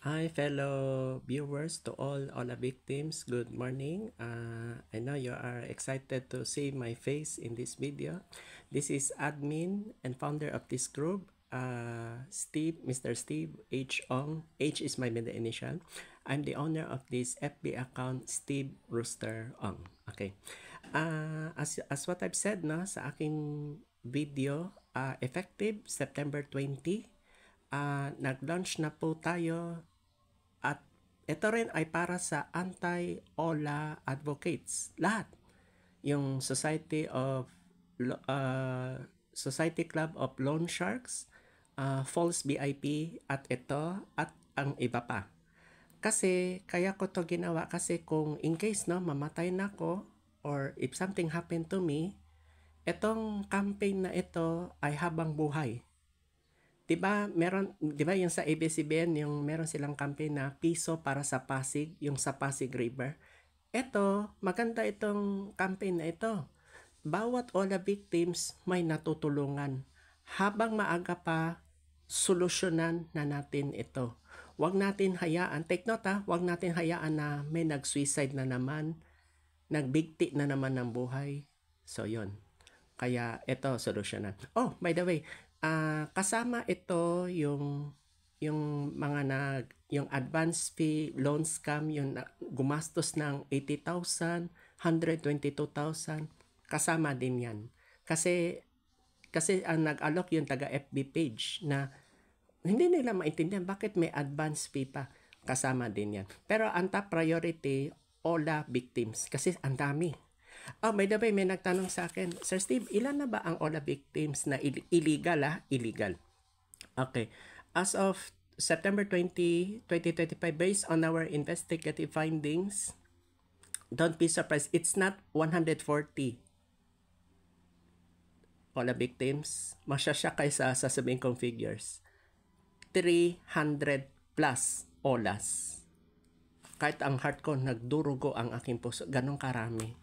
Hi, fellow viewers, to all the victims. Good morning. I know you are excited to see my face in this video. This is admin and founder of this group, Mr. Steve H. Ong. H is my middle initial. I'm the owner of this FB account, Steve Rooster Ong. Okay. As what I've said no, sa aking video, effective September 20, nag-launch na po tayo. At ito rin ay para sa anti-OLA advocates. Lahat. Yung Society Club of Loan Sharks, False BIP, at ito, at ang iba pa. Kasi, kaya ko to ginawa kasi kung in case no, mamatay na ako or if something happened to me, itong campaign na ito ay habang buhay. Diba yung sa ABS-CBN, yung meron silang campaign na piso para sa Pasig, yung sa Pasig River. Ito, maganda itong campaign na ito. Bawat OLA victims may natutulungan. Habang maaga pa, solusyonan na natin ito. Huwag natin hayaan, take note huwag natin hayaan na may nag-suicide na naman, nagbigti na naman ng buhay. So, yon. Kaya ito, solusyonan. Oh, by the way, kasama ito yung mga yung advance fee loan scam, yung gumastos ng 80,000, 122,000, kasama din yan. Kasi ang nag-alok yung taga FB page na hindi nila maintindihan bakit may advance fee pa, kasama din yan. Pero ang top priority, OLA victims, kasi ang dami. Oh, by the way, may nagtanong sa akin, Sir Steve, ilan na ba ang OLA victims na illegal? Illegal. Okay. As of September 20, 2025, based on our investigative findings, don't be surprised, it's not 140 OLA victims. Masyasya kayo sa sasabihin kong figures. 300 plus OLAs. Kahit ang heart ko, nagdurugo ang aking puso. Ganong karami.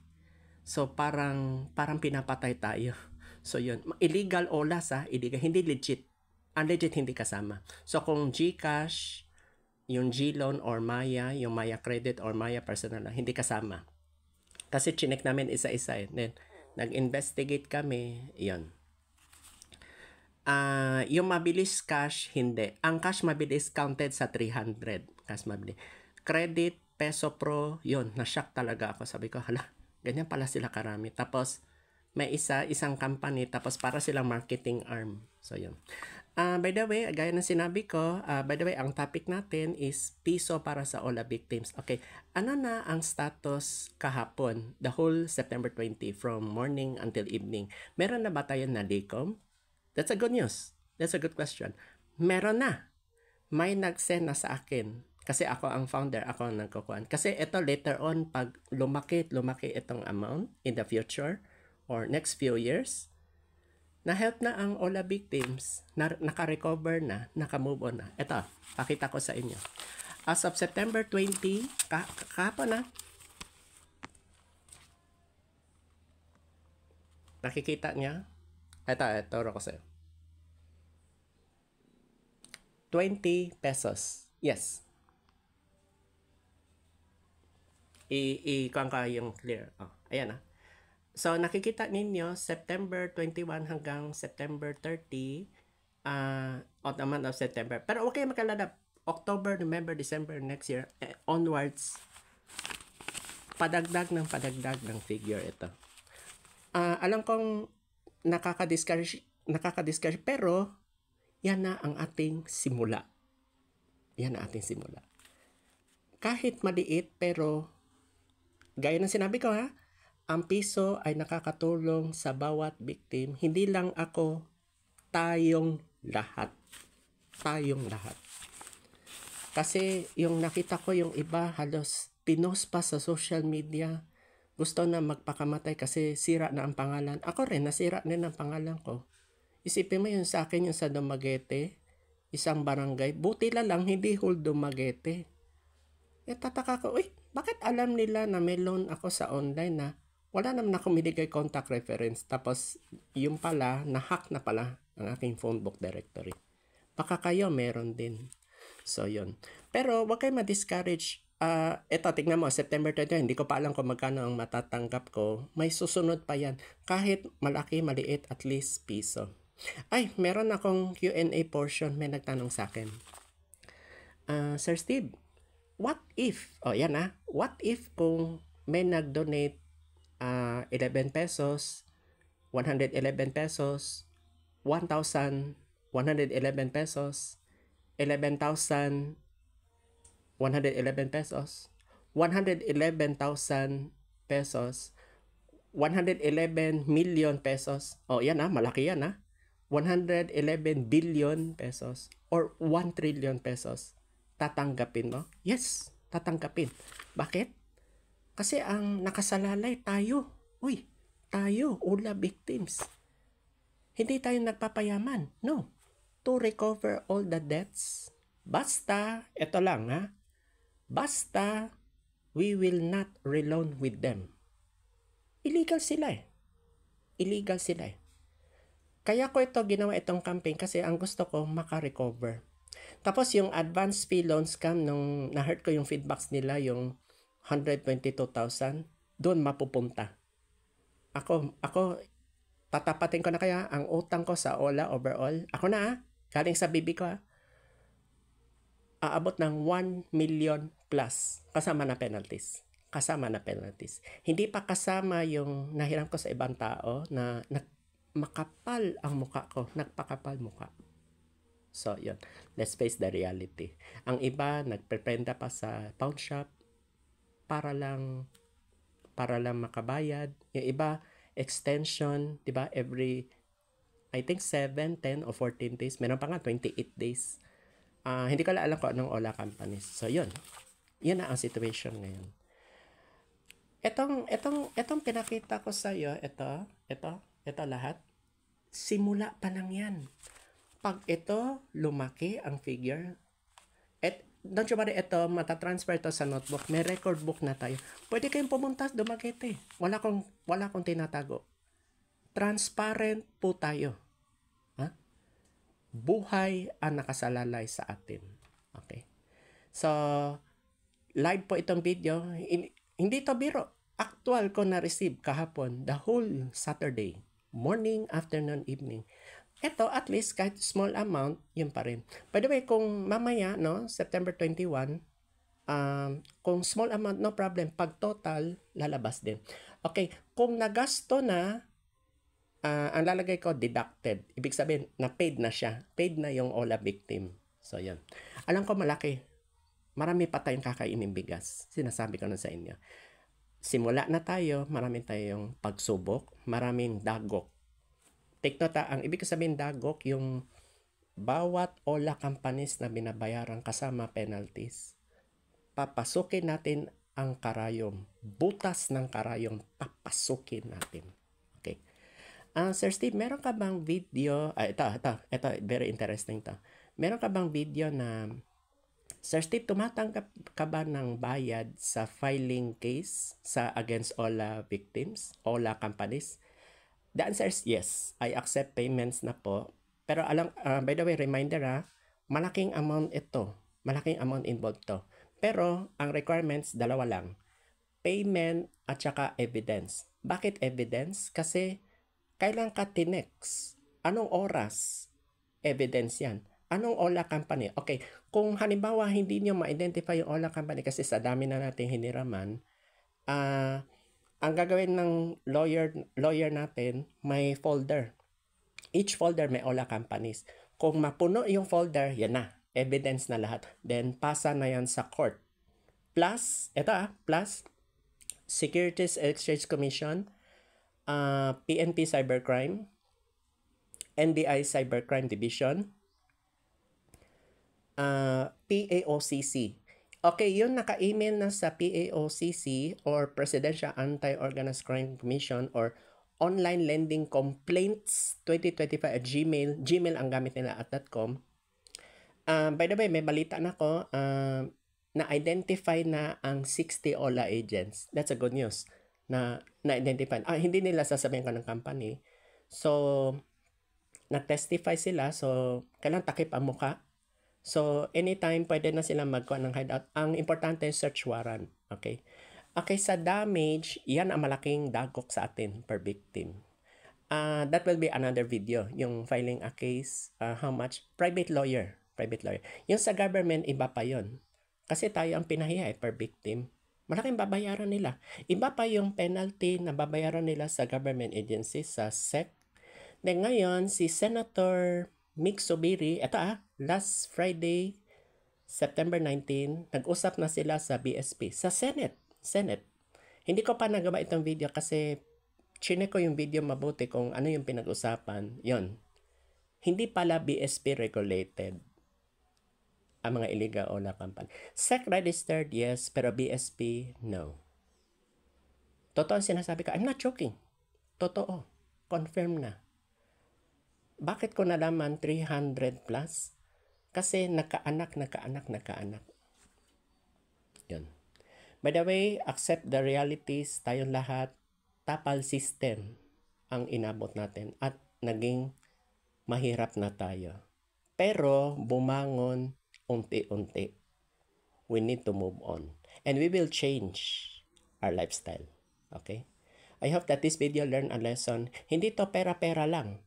So, parang pinapatay tayo. So, yun. Illegal OLAs illegal. Hindi legit. Unlegit hindi kasama. So, kung GCash, yung GLoan or Maya, yung Maya Credit or Maya Personal, hindi kasama. Kasi chinek namin isa-isa. Then, nag-investigate kami, yun. Yung mabilis cash, hindi. Ang cash mabilis counted sa 300. Cash mabilis. Credit, Peso Pro, yun. Na-shock talaga ako. Sabi ko, hala, ganyan pala sila karami. Tapos, may isang company, tapos para silang marketing arm. So, yun. By the way, gaya ng sinabi ko, ang topic natin is piso para sa OLA victims. Okay, ano na ang status kahapon, the whole September 20, from morning until evening? Meron na ba tayo na DICOM? That's a good news. That's a good question. Meron na. May nag-send na sa akin. Kasi ako ang founder, ako ang nagkukuhan. Kasi ito later on, pag lumaki itong amount in the future or next few years, na-help na ang OLA victims, naka-recover na, naka-move on na. Ito, pakita ko sa inyo. As of September 20, kahapon na, nakikita niya, ito ko sa'yo. 20 pesos. Yes. I-kuhan ka yung clear. Oh, ayan So, nakikita ninyo, September 21 hanggang September 30, on the month of September. Pero okay makalala, October, November, December next year, onwards, padagdag ng figure ito. Alam kong nakaka-discourage, pero yan na ang ating simula. Kahit maliit, pero gaya ng sinabi ko ang piso ay nakakatulong sa bawat victim. Hindi lang ako, tayong lahat. Kasi yung nakita ko yung iba halos pinost pa sa social media. Gusto na magpakamatay kasi sira na ang pangalan. Ako rin, nasira din ang pangalan ko. Isipin mo yun sa akin yung sa Dumaguete, isang barangay. Buti lang hindi whole Dumaguete. Tataka ko, bakit alam nila na may loan ako sa online na wala naman ako binigay contact reference. Tapos, yung pala, na-hack na pala ang aking phone book directory. Baka kayo meron din. So, yun. Pero, wag kayo ma-discourage. Ito, tignan mo, September 20, hindi ko pa alam kung magkano ang matatanggap ko. May susunod pa yan. Kahit malaki, maliit, at least piso. Ay, meron akong Q&A portion. May nagtanong sa akin. Sir Steve, what if, what if kung may nag-donate 11 pesos, 111 pesos, 1,111 pesos, 11,111 pesos, 111,000 pesos, 111 million pesos. Malaki yan 111 billion pesos or 1 trillion pesos. Tatanggapin mo? Yes, tatanggapin. Bakit? Kasi ang nakasalalay tayo. Tayo, OLA victims. Hindi tayo nagpapayaman. No. To recover all the debts. Basta, ito lang basta we will not reloan with them. Illegal sila Kaya ko ginawa itong campaign kasi ang gusto ko maka-recover. Tapos yung advance fee loan scam, nung na-hurt ko yung feedbacks nila, yung 122,000, doon mapupunta. Ako, tatapatin ko na kaya ang utang ko sa OLA overall. Ako na galing sa bibi ko aabot ng 1 million plus kasama na penalties. Hindi pa kasama yung nahiram ko sa ibang tao na makapal ang muka ko, nagpakapal muka. So, yun. Let's face the reality. Ang iba, nagpreprenda pa sa pawn shop para lang makabayad. Yung iba, extension, di ba? Every, I think 7, 10, or 14 days. Meron pa nga 28 days. Hindi ko alam kung anong OLA companies. So, yun. Yun na ang situation ngayon. Etong pinakita ko sa iyo, ito lahat. Simula pa lang yan. Pag ito, lumaki ang figure, don't you worry, ito, matatransfer to sa notebook. May record book na tayo. Pwede kayong pumunta, Dumaguete. Wala kong tinatago. Transparent po tayo. Buhay ang nakasalalay sa atin. Okay. So, live po itong video. Hindi to biro. Actual ko na-receive kahapon, the whole Saturday. Morning, afternoon, evening. Ito, at least, kahit small amount, yun pa rin. By the way, kung mamaya, September 21, kung small amount, no problem. Pag total, lalabas din. Okay, kung nagasto na, ang lalagay ko, deducted. Ibig sabihin, na-paid na siya. Paid na yung OLA victim. So, yun. Alam ko malaki. Marami pa tayong kakainin bigas. Sinasabi ko na sa inyo. Simula na tayo, marami tayong pagsubok, maraming dagok. Take note, ang ibig sabihin dagok, yung bawat OLA companies na binabayaran kasama penalties, papasukin natin ang karayom. Butas ng karayom, papasukin natin. Okay. Sir Steve, meron ka bang video? Ito, very interesting to. Meron ka bang video na, Sir Steve, tumatanggap ka ba ng bayad sa filing case sa against OLA victims, OLA companies? The answer is yes. I accept payments na po. Pero by the way, reminder malaking amount ito. Malaking amount involved to. Pero ang requirements, dalawa lang. Payment at saka evidence. Bakit evidence? Kasi kailan ka tinex? Anong oras? Evidence yan. Anong OLA company? Okay, kung halimbawa hindi nyo ma-identify yung OLA company kasi sa dami na nating hiniraman, ang gagawin ng lawyer natin, may folder. Each folder may OLA companies. Kung mapuno yung folder, yan na. Evidence na lahat. Then, pasa na yan sa court. Plus, plus, Securities Exchange Commission, PNP Cybercrime, NBI Cybercrime Division, PAOCC. Okay, yun naka-email na sa PAOCC or Presidential Anti-Organized Crime Commission or Online Lending Complaints 2025 at Gmail ang gamit nila at .com. By the way, may balita na ko, na-identify na ang 60 OLA agents. That's a good news. Na-identify. Hindi nila sasabihin ko ng company. So, nag-testify sila. So, kailangan takip ang muka. So, anytime pwede na sila magkuha ng hideout. Ang importante, search warrant. Okay? Okay, sa damage, yan ang malaking dagok sa atin per victim. That will be another video, yung filing a case, how much, private lawyer. Yung sa government, iba pa yon. Kasi tayo ang pinahiya per victim. Malaking babayaran nila. Iba pa yung penalty na babayaran nila sa government agencies, sa SEC. Then ngayon, si Senator Mick Zubiri, last Friday, September 19, nag-usap na sila sa BSP, sa Senate. Hindi ko pa nagawa itong video kasi chine ko yung video mabuti kung ano yung pinag-usapan. Yon. Hindi pala BSP regulated ang mga illegal OLA company. SEC registered, yes, pero BSP, no. Totoo sinasabi ko. I'm not joking. Totoo. Confirm na. Bakit ko nalaman 300 plus? Kasi nakaanak. Yun. By the way, accept the realities, tayong lahat, tapal system ang inabot natin at naging mahirap na tayo. Pero bumangon unti-unti. We need to move on. And we will change our lifestyle. Okay? I hope that this video learn a lesson. Hindi to pera-pera lang.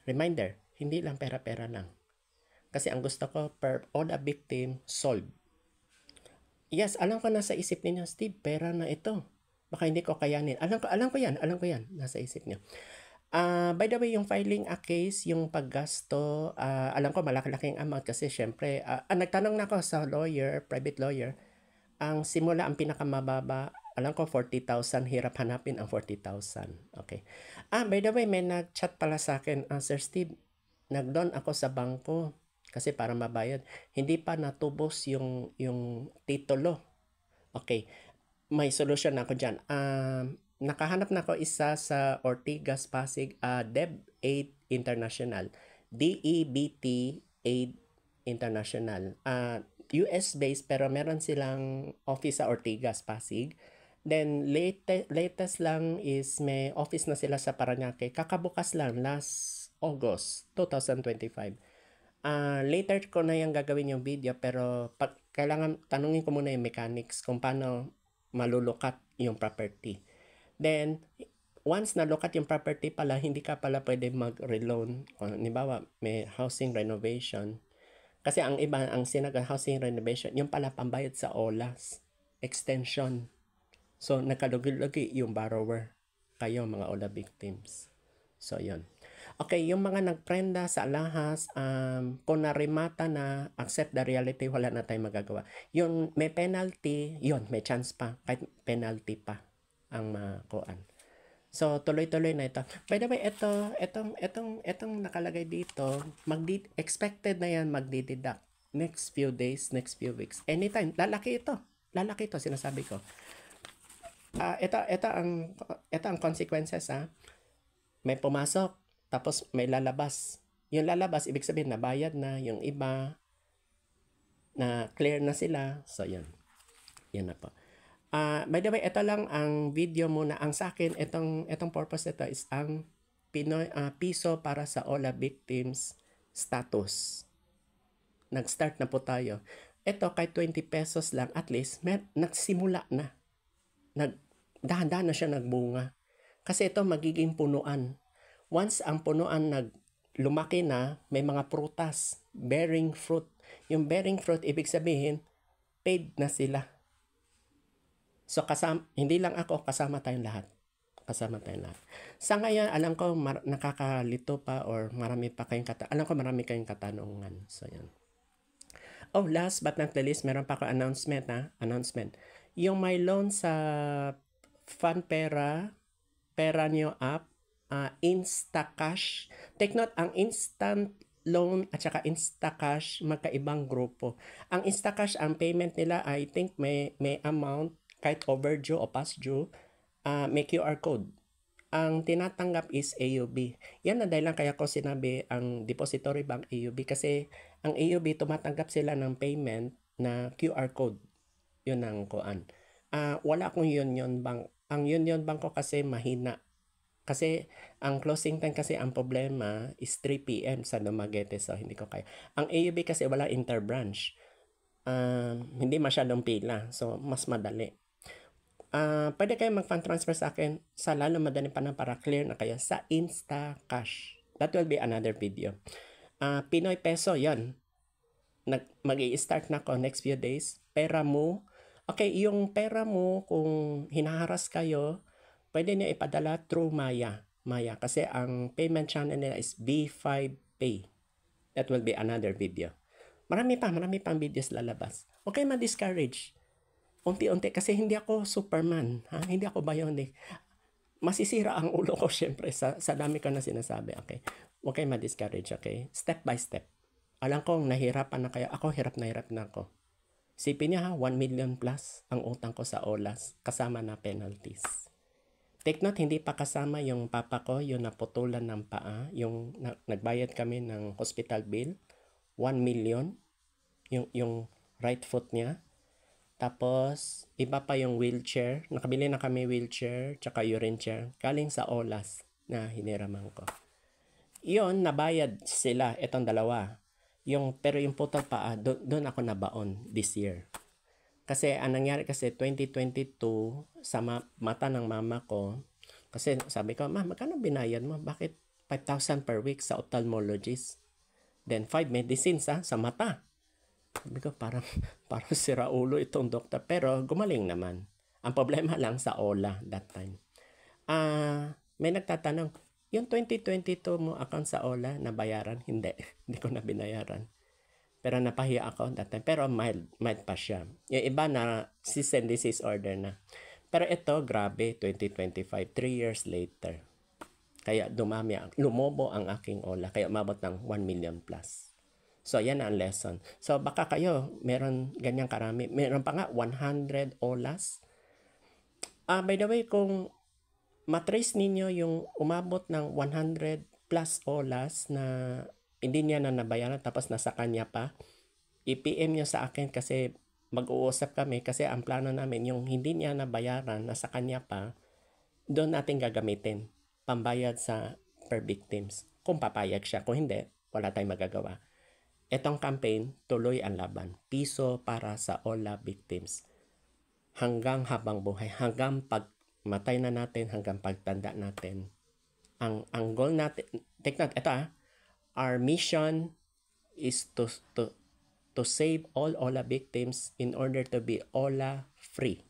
Reminder, hindi lang pera-pera lang. Kasi ang gusto ko, per all the victim, solve. Yes, alam ko nasa isip ninyo, Steve, pera na ito. Baka hindi ko kayanin. Alam ko yan. Nasa isip niyo. By the way, yung filing a case, yung paggasto, alam ko malaki-laking amount kasi syempre, nagtanong na ako sa lawyer, private lawyer, ang simula, ang pinakamababa, alam ko 40,000, hirap hanapin ang 40,000. Okay. By the way, may nag-chat pala sa akin, Sir Steve, nag-loan ako sa bangko kasi para mabayad. Hindi pa natubos yung titulo. Okay. May solution na ako dyan. Nakahanap na ako isa sa Ortigas Pasig, Deb Aid International, DEBT Aid International. US-based pero meron silang office sa Ortigas Pasig. Then latest lang is may office na sila sa Parañaque. Kakabukas lang, last August 2025. Later ko na yung gagawin yung video pero kailangan tanungin ko muna yung mechanics kung paano malulukat yung property. Then, once nalukat yung property pala, hindi ka pala pwede mag-reloan. Halimbawa, may housing renovation. Kasi ang iba, ang housing renovation, yung pala pambayad sa OLAS. Extension. So, nakalugi-lugi yung borrower. Kayo, mga OLA victims. So, yun. Okay, yung mga nagprenda sa alahas, kung narimata na, accept the reality, wala na tayong magagawa. Yung may penalty, yun, may chance pa. Kahit penalty pa ang makuan. So, tuloy-tuloy na ito. By the way, itong nakalagay dito, expected na yan magdideduct next few days, next few weeks. Anytime, lalaki ito, sinasabi ko. Ito ang consequences, May pumasok, tapos may lalabas. Yung lalabas, ibig sabihin, nabayad na, yung iba, na clear na sila. So, yun. Yan na po. By the way, ito lang ang video muna. Ang sa akin, itong purpose nito is ang Pinoy, piso para sa OLA victims status. Nag-start na po tayo. Ito, kahit 20 pesos lang, at least, nagsimula na. Dahan-dahan na siya nagbunga. Kasi ito, magiging punuan. Once ang punuan lumaki na, may mga prutas, bearing fruit. Yung bearing fruit, ibig sabihin, paid na sila. So, hindi lang ako, kasama tayong lahat. Sa ngayon, alam ko nakakalito pa or marami pa kayong marami kayong katanungan. So, yan. Oh, last but not the least, meron pa ako announcement. Yung my loan sa Funpera, Pera Nyo app, Instacash. Take note, ang instant loan at saka Instacash, magkaibang grupo. Ang Instacash, ang payment nila, I think may amount, kahit overdue o past due, may QR code. Ang tinatanggap is AUB. Yan na dahil lang kaya ko sinabi ang depository bank AUB kasi ang AUB tumatanggap sila ng payment na QR code. Yun ang kuan. Wala akong Union Bank. Ang Union Bank ko kasi mahina. Kasi ang closing time kasi ang problema is 3 p.m. sa Dumaguete, so hindi ko kaya. Ang AUB kasi wala interbranch. Hindi masyadong pila, so mas madali. Pwede kayo mag-fund transfer sa akin sa lalo madali pa na para clear na kayo sa Instacash. That will be another video. Pinoy Peso, yan. Mag-i-start na ako next few days. Pera mo. Okay, yung pera mo, kung hinaharas kayo, pwede niyo ipadala through Maya. Maya. Kasi ang payment channel nila is B5 Pay. That will be another video. Marami pang videos lalabas. Okay, ma-discourage. Unti-unti kasi hindi ako Superman, ha? Hindi ako Bionic. Masisira ang ulo ko syempre sa dami ko na sinasabi, okay? Huwag kayo ma-discourage, okay? Step by step. Alam kong nahirapan na kayo. Ako, hirap na ako. Sipin niya ha, 1 million plus ang utang ko sa OLAS, kasama na penalties. Take note, hindi pa kasama yung papa ko, yung naputulan ng paa, yung nagbayad kami ng hospital bill, 1 million, yung right foot niya. Tapos, iba pa yung wheelchair. Nakabili na kami wheelchair, tsaka urine chair. Galing sa OLAS na hiniraman ko. Iyon, nabayad sila, itong dalawa. Pero yung putol pa, doon ako nabaon this year. Kasi, ang nangyari kasi, 2022, sa mata ng mama ko, kasi sabi ko, Ma, magkano binayad mo? Bakit 5,000 per week sa ophthalmologist? Then, 5 medicines sa mata. Sabi ko, parang sira ulo itong doktor. Pero gumaling naman. Ang problema lang sa OLA that time. May nagtatanong, yung 2022 mo account sa OLA, nabayaran? Hindi. Hindi ko na binayaran. Pero napahiya ako that time. Pero mild pa siya. Yung iba na cease and desist order na. Pero ito, grabe, 2025, 3 years later. Kaya lumobo ang aking OLA. Kaya umabot ng 1 million plus. So, yan ang lesson. So, baka kayo, meron ganyang karami. Meron pa nga, 100 OLAs. By the way, kung matrace ninyo yung umabot ng 100 plus OLAs na hindi niya na nabayaran tapos nasa kanya pa, i-PM nyo sa akin kasi mag-uusap kami kasi ang plano namin, yung hindi niya nabayaran, nasa kanya pa, doon natin gagamitin. Pambayad sa per victims. Kung papayag siya. Kung hindi, wala tayong magagawa. Itong campaign, tuloy ang laban. Piso para sa OLA victims. Hanggang habang buhay. Hanggang pagmatay na natin, hanggang pagtanda natin. Ang goal natin, take note, ito our mission is to save all OLA victims in order to be OLA free.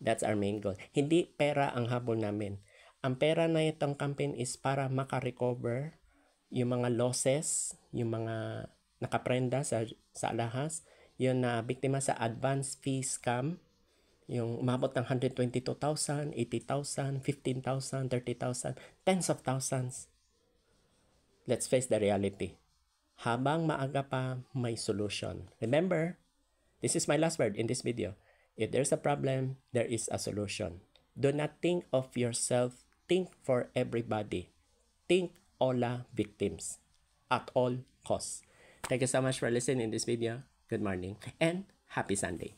That's our main goal. Hindi pera ang habol namin. Ang pera na itong campaign is para makarecover yung mga losses, yung mga nakaprenda sa alahas, yung na biktima sa advance fee scam, yung umabot ng 122,000, 80,000, 15,000, 30,000, tens of thousands. Let's face the reality. Habang maaga pa, may solution. Remember, this is my last word in this video. If there's a problem, there is a solution. Do not think of yourself. Think for everybody. Think OLA victims at all costs. Thank you so much for listening in this video. Good morning and happy Sunday.